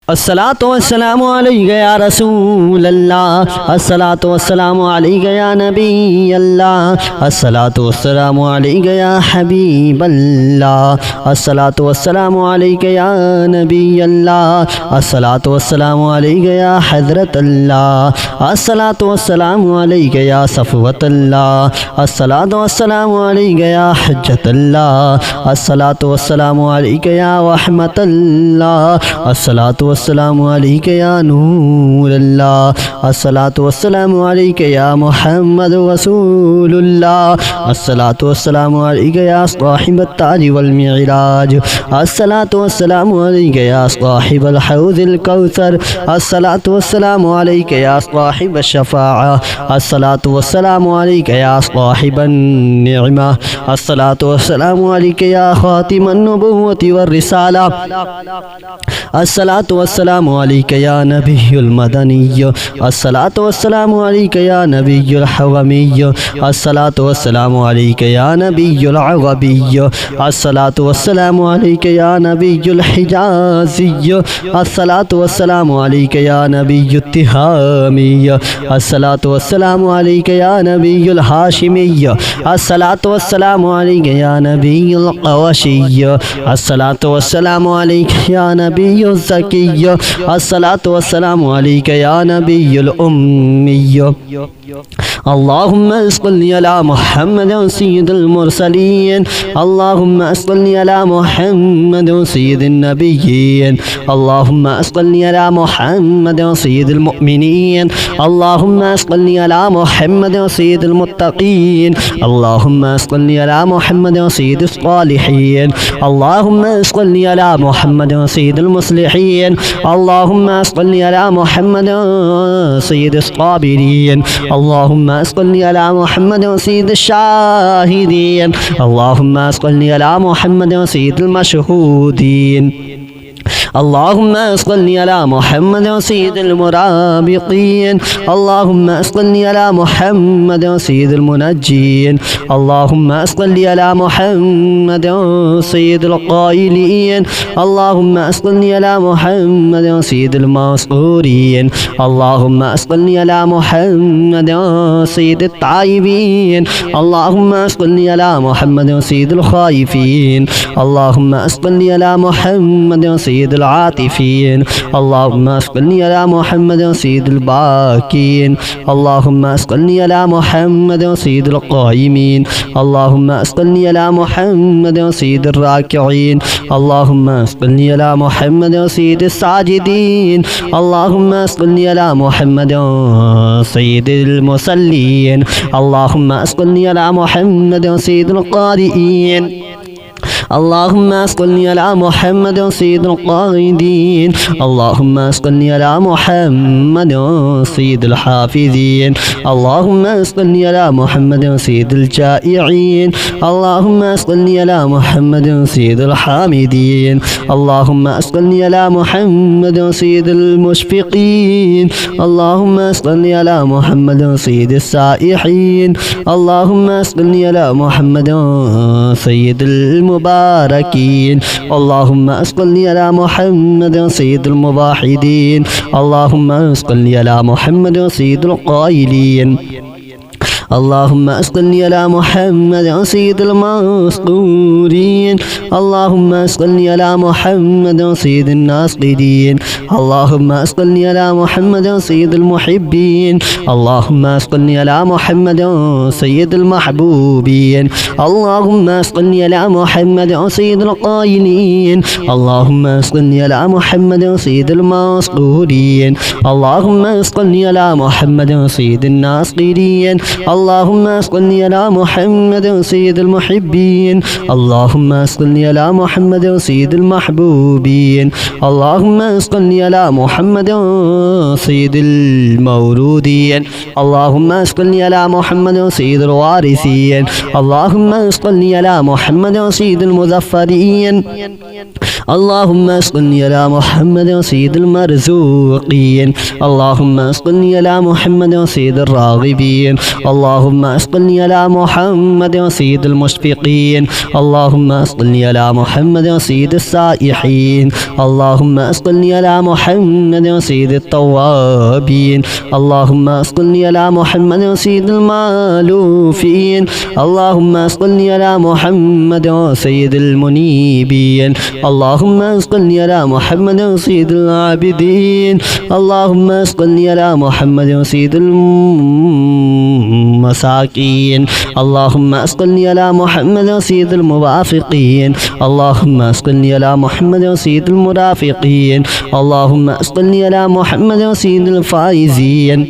अस्सलातु वस्सलामु अलैका या रसूल अल्लाह, अस्सलातु वस्सलामु अलैका या नबी अल्लाह, अस्सलातु वस्सलामु अलैका या हबीब अल्लाह, अस्सलातु वस्सलामु अलैका या नबी अल्लाह, अस्सलातु वस्सलामु अलैका या हज़रत अल्लाह, अस्सलातु वस्सलामु अलैका या सफ़वत अल्लाह, अस्सलातु वस्सलामु अलैका या हज्जत अल्लाह, अस्सलातु वस्सलामु अलैका या रहमत अल्लाह, अस्सलातु अस्सलामु अलैका या नूर अल्लाह, अस्सलातु वस्सलामु अलैका या मुहम्मद रसूलुल्लाह, अस्सलातु वस्सलामु अलैका या साहिबत ताज वल मिराज, अस्सलातु वस्सलामु अलैका या साहिबल हौज़िल कौसर, अस्सलातु वस्सलामु अलैका या साहिबश शफ़ाअह, अस्सलातु वस्सलामु अलैका या साहिबन निअमा, अस्सलातु वस्सलामु अलैका या खातिमन नबुव्वति वर रिसाला, अस्सलातु वस्सलामु अलैका या नबियुल मदनिय्य, अस्सलातु वस्सलामु अलैका या नबियुल हवमिय्य, अस्सलातु वस्सलामु अलैका या नबियुल अरबिय्य, अस्सलातु वस्सलामु अलैका या नबियुल हिजाज़िय्य, अस्सलातु वस्सलामु अलैका या नबियुत तिहामिय्य, अस्सलातु वस्सलामु अलैका या नबियुल हाशिमिय्य, अस्सलातु वस्सलामु अलैका या नबियुल क़ुरैशिय्य, अस्सलातु वस्सलामु अलैका या नबियुल ज़किय्य, अस्सलातु वस्सलामु अलैका या नबियुल उम्मिय्य। अल्लाहुम्मा सल्लि अला मुहम्मद सय्यिदिल मुरसलीन, अल्लाहुम्मा सल्लि अला मुहम्मद सय्यिदिन नबिय्यीन, अल्लाहुम्मा सल्लि अला मुहम्मद सय्यिदिल मुमिनीन, अल्लाहुम्मा सल्लि अला मुहम्मद सय्यिदिल मुत्तक़ीन, अल्लाहुम्मा सल्लि अला मुहम्मद सय्यिदिस सालिहीन, अल्लाहुम्मा सल्लि अला मुहम्मद सय्यिदिल मुस्लिहीन, अल्लाहुम्मा सल्लि अला मुहम्मद सय्यिदिस साबिरीन, अल्लाहुम्मा सल्लि अला मुहम्मद सय्यिदिश शाहिदीन, अल्लाहुम्मा सल्लि अला मुहम्मद सय्यिदिल मशहूदीन, अल्लाहुम्मा सल्लि अला मुहम्मद सय्यिदिल मुराबिकीन, अल्लाहुम्मा सल्लि अला मुहम्मद सय्यिदिल मुनज्जीन, अल्लाहुम्मा सल्लि अला मुहम्मद सय्यिदिल क़ाइलीन, अल्लाहुम्मा सल्लि अला मुहम्मद सय्यिदिल मस्ऊरीन, अल्लाहुम्मा सल्लि अला मुहम्मद सय्यिदित ताइबीन, अल्लाहुम्मा सल्लि अला मुहम्मद सय्यिदिल खाइफीन, अल्लाहुम्मा सल्लि अला मुहम्मद सय्यिदिल आतिफीन, अल्लाहुम्मा सल्लि अला मुहम्मद सय्यिदिल बाकीन, अल्लाहुम्मा सल्लि अला मुहम्मद सय्यिदिल क़ाइमीन, अल्लाहुम्मा सल्लि अला मुहम्मद सय्यिदिर राकिईन, अल्लाहुम्मा सल्लि अला मुहम्मद सय्यिदिस साजिदीन, अल्लाहुम्मा सल्लि अला मुहम्मद सय्यिदिल मुसल्लीन, अल्लाहुम्मा सल्लि अला मुहम्मद सय्यिदिल क़ारिईन, अल्लाहुम्मा सल्लि अला मुहम्मद सय्यिदिल क़ाइदीन, अल्लाहुम्मा सल्लि अला मुहम्मद सय्यिदिल हाफ़िज़ीन, अल्लाहुम्मा सल्लि अला मुहम्मद सय्यिदिल जाइईन, अल्लाहुम्मा सल्लि अला मुहम्मद सय्यिदिल हामिदीन, अल्लाहुम्मा सल्लि अला मुहम्मद सय्यिदिल मुशफ़िक़ीन, अल्लाहुम्मा सल्लि अला मुहम्मद सय्यिदिस साइहीन, अल्लाहुम्मा सल्लि अला मुहम्मद सय्यिदिल मुबारकीन, अल्लाहुम्मा सल्लि अला मुहम्मद सय्यिदिल मुवाहिदीन, अल्लाहुम्मा सल्लि अला मुहम्मद सय्यिदिल क़ाइलीन, अल्लाहुम्मा सल्लि अला मुहम्मद सय्यिदिल मस्कूरीन, अल्लाहुम्मा सल्लि अला मुहम्मद सय्यिदिन नासिरीन, अल्लाहुम्मा सल्लि अला मुहम्मद सय्यिदिल मुहिब्बीन, अल्लाहुम्मा सल्लि अला मुहम्मद सय्यिदिल महबूबीन, अल्लाहुम्मा सल्लि अला मुहम्मद सय्यिदिल क़ाइलीन, अल्लाहुम्मा सल्लि अला मुहम्मद सय्यिदिल मस्कूरीन, अल्लाहुम्मा सल्लि अला मुहम्मद सय्यिदिन नासिरीन, अल्लाहुम्मा सल्लि अला मुहम्मद सय्यिदिल मुहिब्बीन, अल्लाहुम्मा सल्लि अला मुहम्मद सय्यिदिल महबूबीन, अल्लाहुम्मा सल्लि अला मुहम्मद सय्यिदिल मौरूदीन, अल्लाहुम्मा सल्लि अला मुहम्मद सय्यिदिल वारिसीन, अल्लाहुम्मा सल्लि अला मुहम्मद सय्यिदिल मुज़फ़्फ़रीन। اللهم صل على محمد سيد المرزوقين اللهم صل على محمد سيد الراغبين اللهم صل على محمد سيد المشفقين اللهم صل على محمد سيد السائحين اللهم صل على محمد سيد التوابين اللهم صل على محمد سيد المالوفين اللهم صل على محمد سيد المنيبين اللهم صل على محمد سيد العابدين اللهم صل على محمد سيد المساكين اللهم صل على محمد سيد الموافقين اللهم صل على محمد سيد المرافقين اللهم صل على محمد سيد الفائزين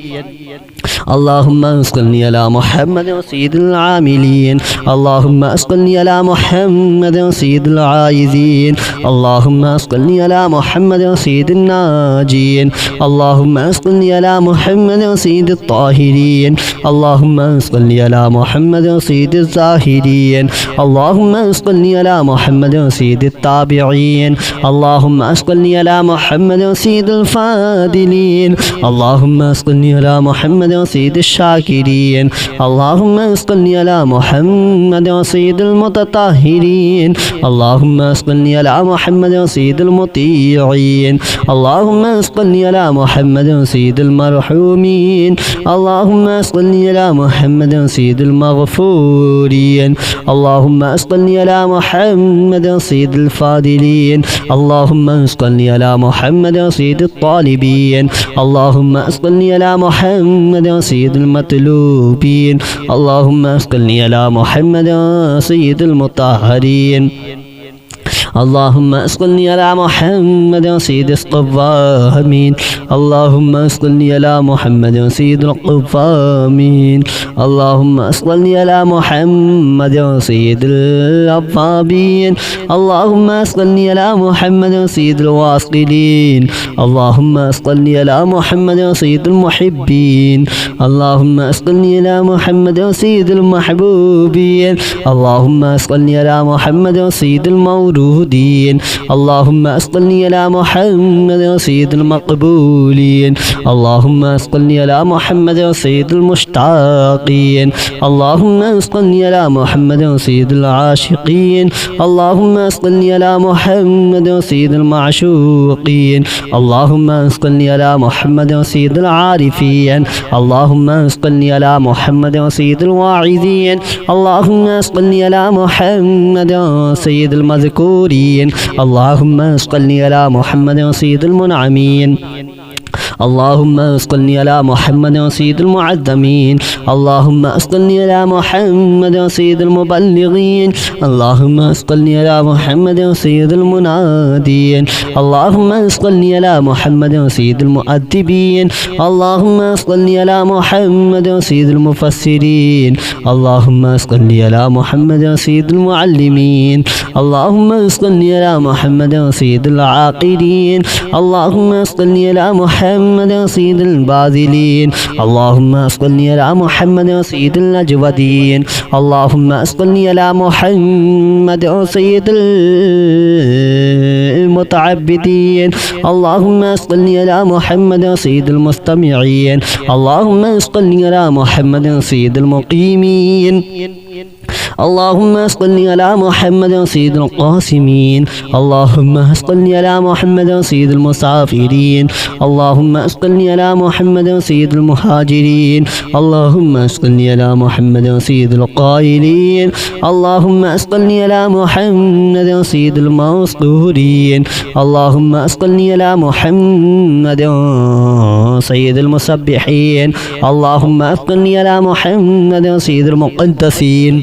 اللهم صل على محمد سيد العاملين اللهم صل على محمد سيد العايزين اللهم صل على محمد سيد الناجين اللهم صل على محمد سيد الطاهرين اللهم صل على محمد سيد الزاهدين اللهم صل على محمد سيد التابعين اللهم صل على محمد سيد الفاضلين اللهم صل على محمد سيد الشاكرين اللهم صل على محمد سيد المتطهرين اللهم صل على محمد سيد المطيعين اللهم صل على محمد سيد المرحومين اللهم صل على محمد سيد المغفورين اللهم صل على محمد سيد الفاضلين اللهم صل على محمد سيد الطالبين اللهم صل على محمد سيد المطلوبين اللهم صل على محمد سيد المطهرين اللهم صل على محمد سيد القوامين اللهم صل على محمد سيد القوامين اللهم صل على محمد سيد الأوابين اللهم صل على محمد سيد الواصلين اللهم صل على محمد سيد المحبين اللهم صل على محمد سيد المحبوبين اللهم صل على محمد سيد المولود اللهم صل على محمد سيد المقبولين اللهم صل على محمد سيد المشتاقين اللهم صل على محمد سيد العاشقين اللهم صل على محمد سيد المعشوقين اللهم صل على محمد سيد العارفين اللهم صل على محمد سيد الواعظين اللهم صل على محمد سيد المذكورين اللهم صل على محمد سيد المنعمين اللهم صل على محمد سيد المعظمين اللهم صل على محمد سيد المبلغين اللهم صل على محمد سيد المنادين اللهم صل على محمد سيد المؤدبين اللهم صل على محمد سيد المفسرين اللهم صل على محمد سيد المعلمين اللهم صل على محمد سيد العاقلين اللهم صل على محمد سيد الباذلين اللهم صل على محمد سيد الأجودين اللهم صل على محمد سيد المتعبدين اللهم صل على محمد سيد المستمعين اللهم صل على محمد سيد المقيمين اللهم صل على محمد سيد القاسمين اللهم صل على محمد سيد المسافرين اللهم صل على محمد سيد المهاجرين اللهم صل على محمد سيد القائلين اللهم صل على محمد سيد المسطورين اللهم صل على محمد سيد المسبحين اللهم صل على محمد سيد المقدسين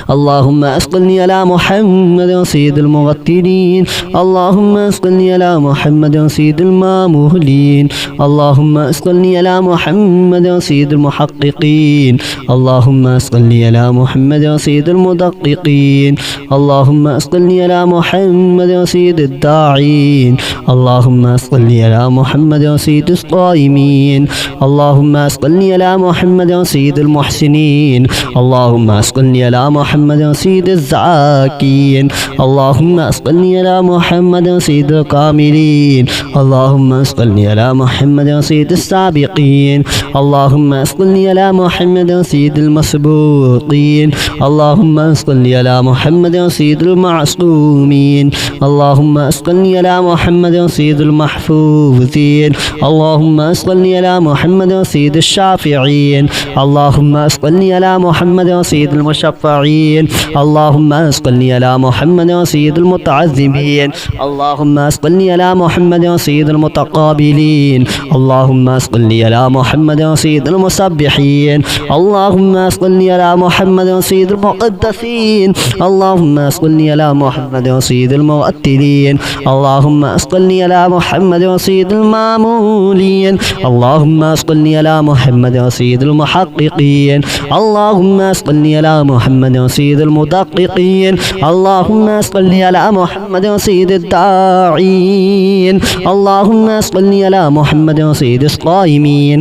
اللهم صل على محمد سيد المغترين اللهم صل على محمد سيد المامولين اللهم صل على محمد سيد المحققين اللهم صل على محمد سيد المدققين اللهم صل على محمد سيد الداعين اللهم صل على محمد سيد الصائمين اللهم صل على محمد سيد المحسنين اللهم صل على محمد سيد الزاكين اللهم صل على محمد سيد الكاملين اللهم صل على محمد سيد السابقين اللهم صل على محمد سيد المسبوقين اللهم صل على محمد سيد المعصومين اللهم صل على محمد سيد المحفوظين اللهم صل على محمد سيد الشافعين اللهم صل على محمد سيد المشفعين اللهم صل على محمد سيد المتعذبين اللهم صل على محمد سيد المتقابلين اللهم صل على محمد سيد المسبحين اللهم صل على محمد سيد المقدسين اللهم صل على محمد سيد المؤتلين اللهم صل على محمد سيد المامولين اللهم صل على محمد سيد المحققين اللهم صل على محمد سيد المدققين اللهم صل على محمد سيد الداعين اللهم صل على محمد سيد القائمين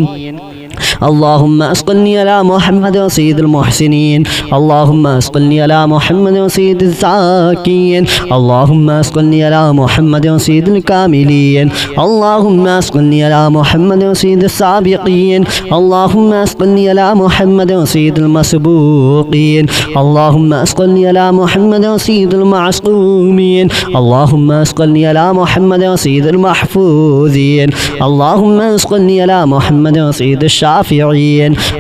اللهم صل على محمد سيد المحسنين اللهم صل على محمد سيد الزاكين اللهم صل على محمد سيد الكاملين اللهم صل على محمد سيد السابقين اللهم صل على محمد سيد المسبوقين اللهم صل على محمد سيد المعصومين اللهم صل على محمد سيد المحفوظين اللهم صل على محمد سيد الشافعين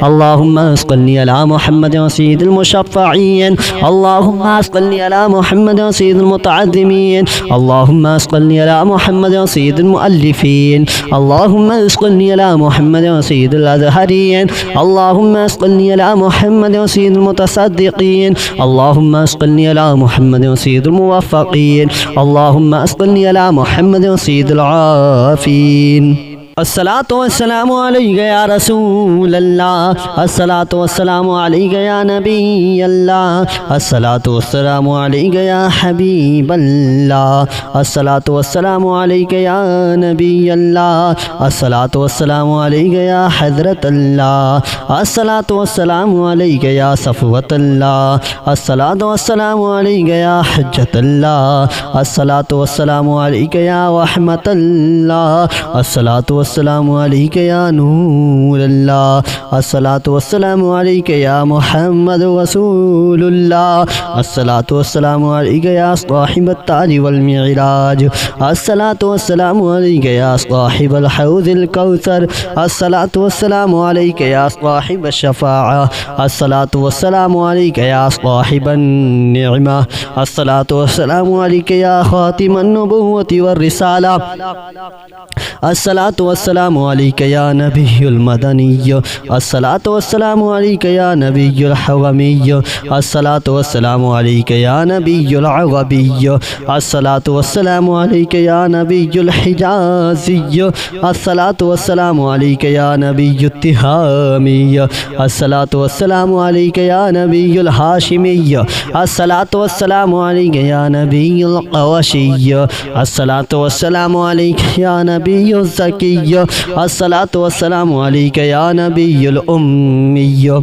اللهم صل على محمد سيد المشفعين اللهم صل على محمد سيد المتعظمين اللهم صل على محمد سيد المؤلفين اللهم صل على محمد سيد الأزهرين اللهم صل على محمد سيد المتصدقين اللهم صل على محمد سيد الموفقين اللهم صل على محمد سيد العافين الصلاة والسلام عليك يا رسول الله الصلاة والسلام عليك يا نبي الله الصلاة والسلام عليك يا حبيب الله الصلاة والسلام عليك يا نبي الله الصلاة والسلام عليك يا حضرة الله الصلاة والسلام عليك يا صفوة الله الصلاة والسلام عليك يا حجة الله الصلاة والسلام عليك يا رحمة الله الصلاة والسلام عليك يا نور الله الصلاة والسلام عليك يا محمد رسول الله الصلاة والسلام عليك يا صاحب التاج والمعراج الصلاة والسلام عليك يا صاحب الحوض الكوثر الصلاة والسلام عليك يا صاحب الشفاعة الصلاة والسلام عليك يا صاحب النعمة الصلاة والسلام عليك يا خاتم النبوة والرسالة الصلاة والسلام عليك يا نبي المدني الصلاة والسلام عليك يا نبي الحرمي الصلاة والسلام عليك يا نبي العربي الصلاة والسلام عليك يا نبي الحجازي الصلاة والسلام عليك يا نبي التهامي الصلاة والسلام عليك يا نبي الهاشمي الصلاة والسلام عليك يا نبي القوشي الصلاة والسلام عليك يا نبي الزكي الصلاة والسلام عليك يا نبي الأمي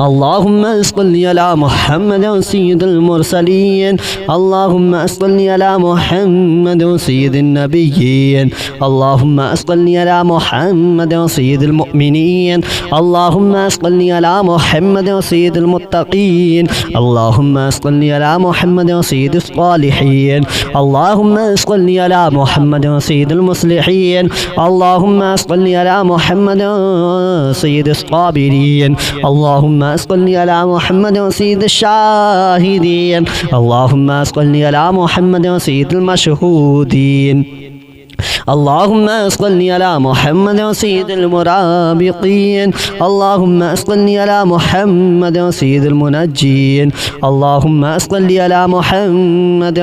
اللهم صل على محمد سيد المرسلين اللهم صل على محمد سيد النبيين اللهم صل على محمد سيد المؤمنين اللهم صل على محمد سيد المتقين اللهم صل على محمد سيد الصالحين اللهم صل على محمد سيد المصلحين اللهم صل على محمد سيد الصابرين اللهم صل على محمد سيد الشاهدين اللهم صل على محمد سيد المشهودين اللهم صل على محمد سيد المرابطين اللهم صل على محمد سيد المنجين اللهم صل على محمد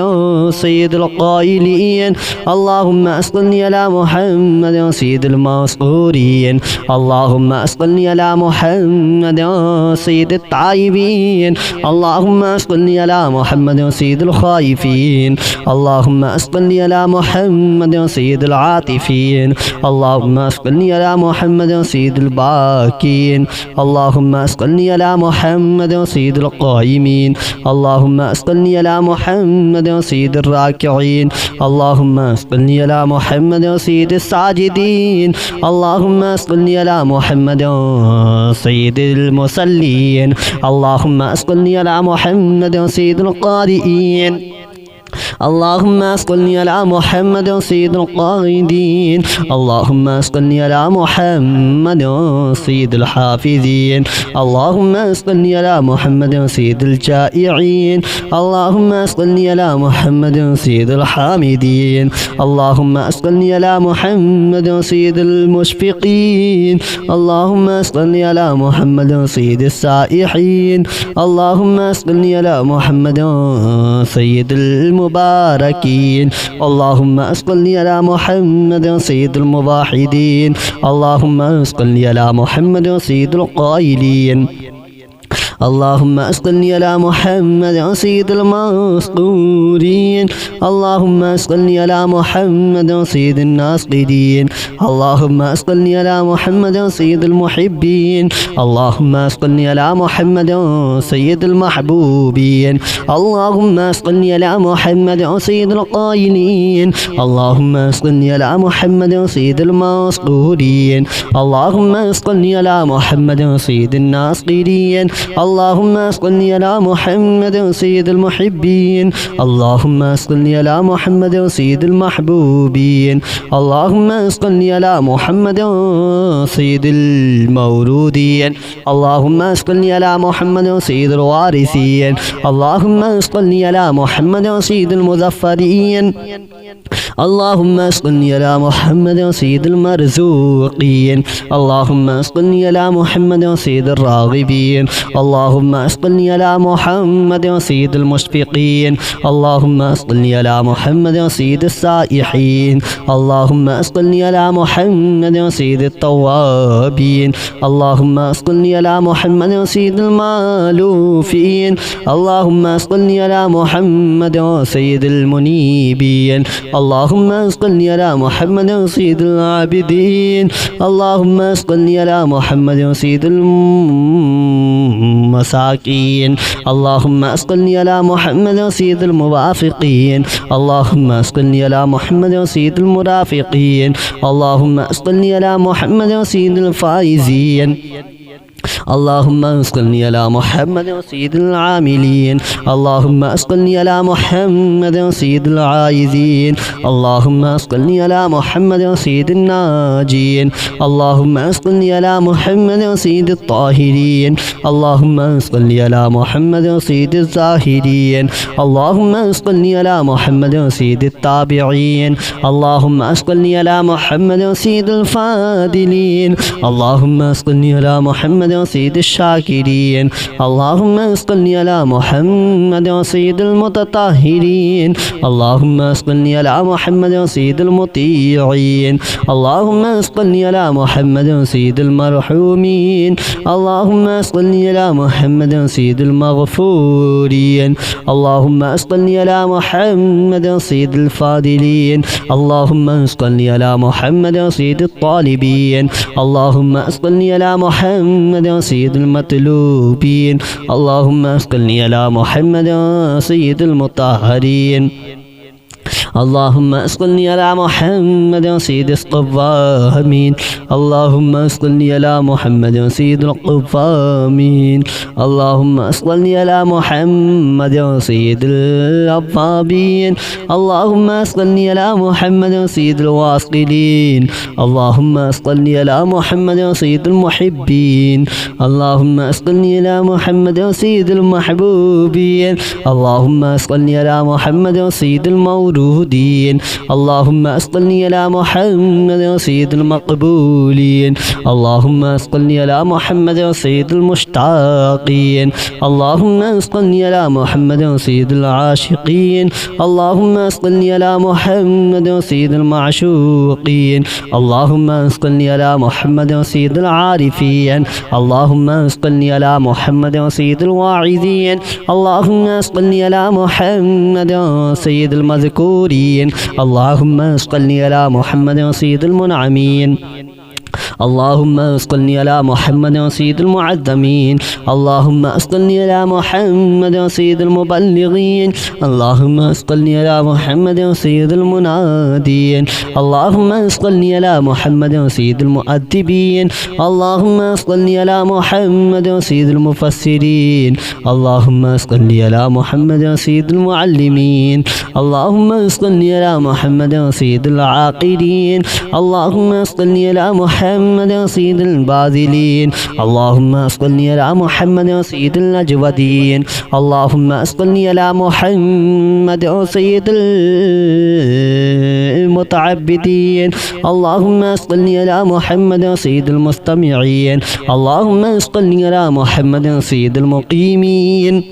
سيد القائلين اللهم صل على محمد سيد المنصورين اللهم صل على محمد سيد التائبين اللهم صل على محمد سيد الخائفين اللهم صل على محمد سيد العاطفين اللهم اسقني على محمد سيد الباكين اللهم اسقني على محمد سيد القائمين اللهم اسقني على محمد سيد الراكعين اللهم اسقني على محمد سيد الساجدين اللهم اسقني على محمد سيد المصلين اللهم اسقني على محمد سيد القارئين اللهم اسقني على محمد سيد القائدين اللهم اسقني على محمد سيد الحافظين اللهم اسقني على محمد سيد الجائعين اللهم اسقني على محمد سيد الحامدين اللهم اسقني على محمد سيد المشفقين اللهم اسقني على محمد سيد السائحين اللهم اسقني على محمد سيد المباركين اللهم اسقني على محمد سيد الموحدين اللهم اسقني على محمد سيد القائلين اللهم اسقني على محمد سيد المسقورين اللهم اسقني على محمد سيد الناصرين اللهم اسقني على محمد سيد المحبين اللهم اسقني على محمد سيد المحبوبين اللهم اسقني على محمد سيد القائلين اللهم اسقني على محمد سيد المسقورين اللهم اسقني على محمد سيد الناصرين اللهم اسقني على محمد سيد المحبين اللهم اسقني على محمد سيد المحبوبين اللهم اسقني على محمد سيد المورودين اللهم اسقني على محمد سيد الوارثين اللهم اسقني على محمد سيد المظفرين اللهم اسقني على محمد سيد المرزوقين اللهم اسقني على محمد سيد الراغبين اللهم اسقني على محمد سيد المشفقين اللهم اسقني على محمد سيد السائحين اللهم اسقني على محمد سيد التوابين اللهم اسقني على محمد سيد المالوفين اللهم اسقني على محمد سيد المنيبين اللهم اسقني على محمد سيد العابدين اللهم اسقني على محمد سيد المساكين اللهم اسقني على محمد سيد الموافقين اللهم اسقني على محمد سيد المرافقين اللهم اسقني على محمد سيد الفائزين اللهم اسقني على محمد سيد العاملين اللهم اسقني على محمد سيد العايزين اللهم اسقني على محمد سيد الناجين اللهم اسقني على محمد سيد الطاهرين اللهم اسقني على محمد سيد الزاهدين اللهم اسقني على محمد سيد التابعين اللهم اسقني على محمد سيد الفاضلين اللهم اسقني على محمد سيد الشاكرين اللهم اسقني على محمد سيد المتطهرين اللهم اسقني على محمد سيد المطيعين اللهم اسقني على محمد سيد المرحومين اللهم اسقني على محمد سيد المغفورين اللهم اسقني على محمد سيد الفاضلين اللهم اسقني على محمد سيد الطالبين اللهم اسقني على محمد سيد المطلوبين اللهم اسقني على محمد سيد المطهرين اللهم اسقني على محمد سيد القوامين اللهم اسقني على محمد سيد القوامين اللهم اسقني على محمد سيد الأوابين اللهم اسقني على محمد سيد الواصلين اللهم اسقني على محمد سيد المحبين اللهم اسقني على محمد سيد المحبوبين اللهم اسقني على محمد سيد المولودين اللهم اسقني على محمد سيد المقبولين اللهم اسقني على محمد سيد المشتاقين اللهم اسقني على محمد سيد العاشقين اللهم اسقني على محمد سيد المعشوقين اللهم اسقني على محمد سيد العارفين اللهم اسقني على محمد سيد الواعظين اللهم اسقني على محمد سيد المذكورين المشكورين اللهم صل على محمد سيد المنعمين اللهم صل على محمد سيد المعظمين اللهم صل على محمد سيد المبلغين اللهم صل على محمد سيد المنادين اللهم صل على محمد سيد المؤدبين اللهم صل على محمد سيد المفسرين اللهم صل على محمد سيد المعلمين اللهم صل على محمد سيد العاقلين اللهم صل على محمد سيد الباذلين اللهم صل على محمد سيد الأجودين اللهم صل على محمد سيد المتعبدين اللهم صل على محمد سيد المستمعين اللهم صل على محمد سيد المقيمين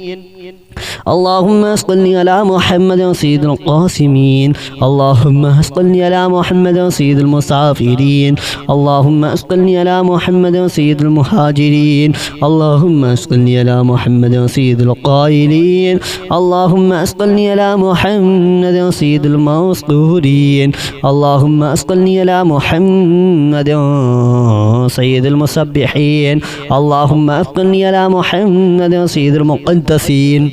اللهم صل على محمد سيد القاسمين اللهم صل على محمد سيد المسافرين اللهم صل على محمد سيد المهاجرين اللهم صل على محمد سيد القائلين اللهم صل على محمد سيد المسطورين اللهم صل على محمد سيد المسبحين اللهم صل على محمد سيد المقدسين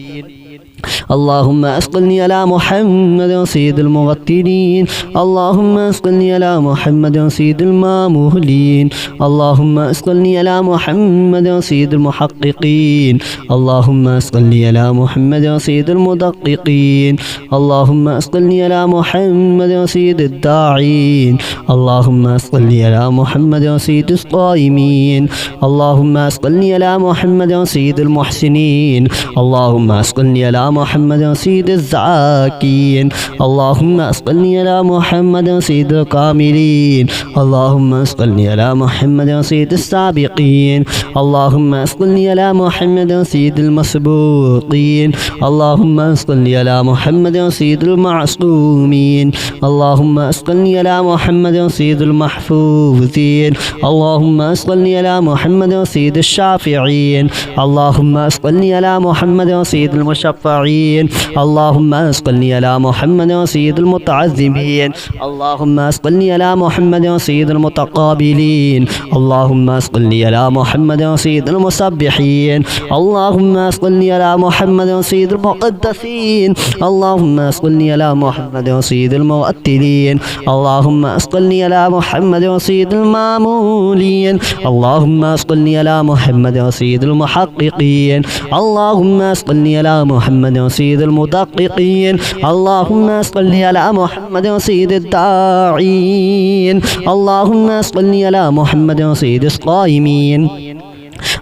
اللهم صل على محمد سيد المغترين اللهم صل على محمد سيد المامولين اللهم صل على محمد سيد المحققين اللهم صل على محمد سيد المدققين اللهم صل على محمد سيد الداعين اللهم صل على محمد سيد الصائمين اللهم صل على محمد سيد المحسنين اللهم صل على محمد سيد الزاكين اللهم صل على محمد سيد الكاملين اللهم صل على محمد سيد السابقين اللهم صل على محمد سيد المسبوقين اللهم صل على محمد سيد المعصومين اللهم صل على محمد سيد المحفوظين اللهم صل على محمد سيد الشافعين اللهم صل على محمد سيد المشفعين اللهم صل على محمد سيد المتعظمين اللهم صل على محمد سيد المتقابلين اللهم صل على محمد سيد المسبحين اللهم صل على محمد سيد المقدسين اللهم صل على محمد سيد المؤتلين اللهم صل على محمد سيد المامولين اللهم صل على محمد سيد المحققين اللهم صل على محمد سيد المدققين اللهم صل على محمد سيد الداعين اللهم صل على محمد سيد الصائمين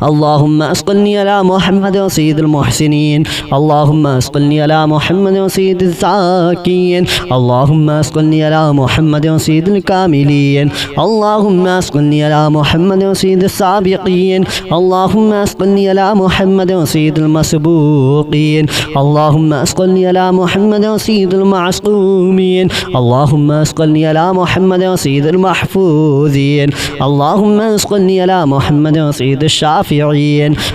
اللهم صل على محمد سيد المحسنين اللهم صل على محمد سيد الزاكين اللهم صل على محمد سيد الكاملين اللهم صل على محمد سيد السابقين اللهم صل على محمد سيد المسبوقين اللهم صل على محمد سيد المعصومين اللهم صل على محمد سيد المحفوظين اللهم صل على محمد سيد الشافعين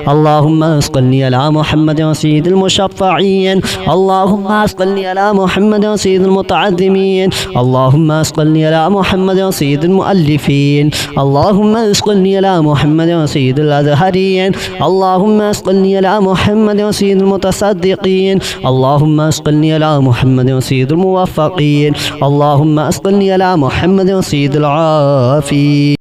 اللهم صل على محمد سيد المشفعين اللهم صل على محمد سيد المتعظمين اللهم صل على محمد سيد المؤلفين اللهم صل على محمد سيد الأزهرين اللهم صل على محمد سيد المتصدقين اللهم صل على محمد سيد الموفقين اللهم صل على محمد سيد العافين.